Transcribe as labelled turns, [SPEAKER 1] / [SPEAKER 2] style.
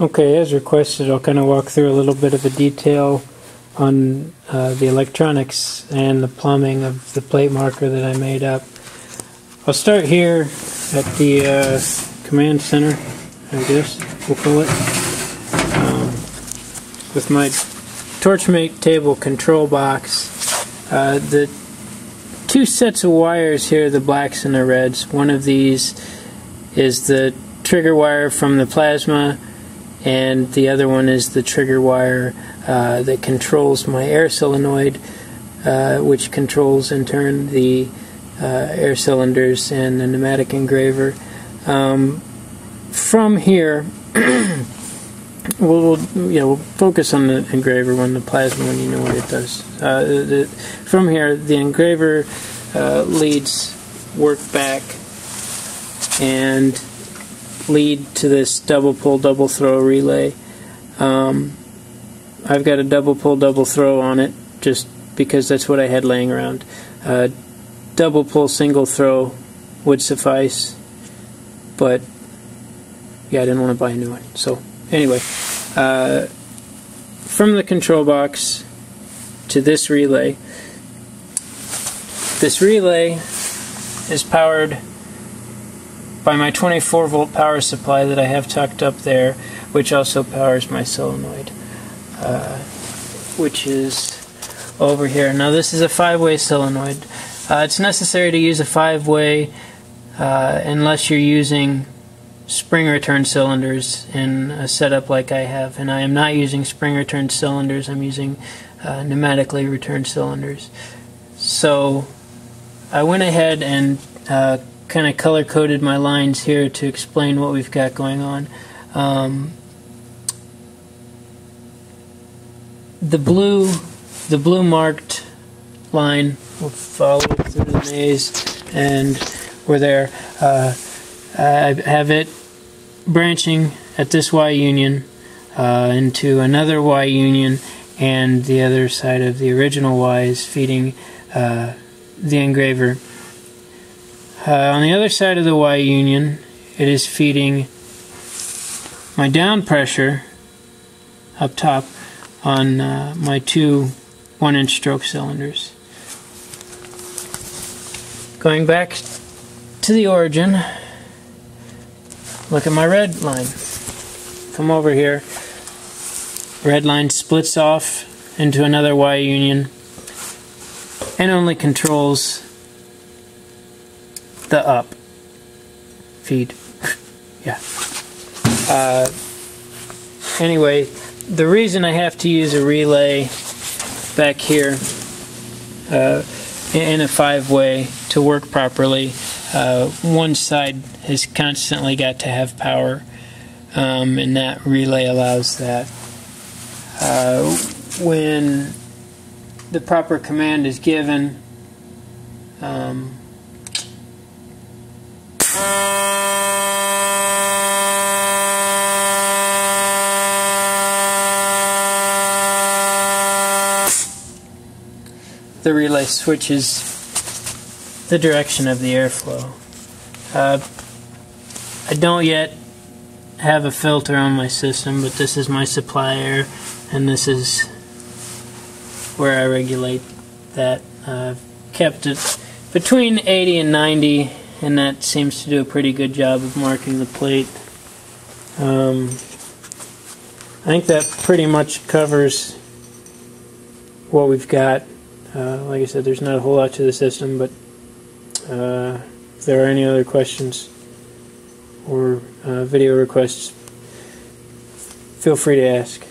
[SPEAKER 1] Okay, as requested, I'll kind of walk through a little bit of a detail on the electronics and the plumbing of the plate marker that I made up. I'll start here at the command center, I guess we'll call it, with my Torchmate table control box. The two sets of wires here, the blacks and the reds. One of these is the trigger wire from the plasma, and the other one is the trigger wire that controls my air solenoid, which controls in turn the air cylinders and the pneumatic engraver. From here, we'll focus on the engraver one, the plasma one, you know what it does. From here, the engraver leads work back and lead to this double pull double throw relay. I've got a double pull double throw on it just because that's what I had laying around. Double pull single throw would suffice, but yeah, I didn't want to buy a new one. So anyway, from the control box to this relay is powered by my 24 volt power supply that I have tucked up there, which also powers my solenoid, which is over here. Now this is a 5-way solenoid. It's necessary to use a 5-way unless you're using spring return cylinders in a setup like I have, and I am not using spring return cylinders. I'm using pneumatically returned cylinders. So I went ahead and kind of color-coded my lines here to explain what we've got going on. The blue marked line will follow through the maze, and we're there. I have it branching at this Y union into another Y union, and the other side of the original Y is feeding the engraver. On the other side of the Y union, it is feeding my down pressure up top on my two 1-inch stroke cylinders. Going back to the origin, look at my red line. Come over here. Red line splits off into another Y union and only controls the up feed. Yeah. Anyway, the reason I have to use a relay back here in a 5-way to work properly, one side has constantly got to have power, and that relay allows that. When the proper command is given, the relay switches the direction of the airflow. I don't yet have a filter on my system, but this is my supply air, and this is where I regulate that. I've kept it between 80 and 90, and that seems to do a pretty good job of marking the plate. I think that pretty much covers what we've got. Like I said, there's not a whole lot to the system, but if there are any other questions or video requests, feel free to ask.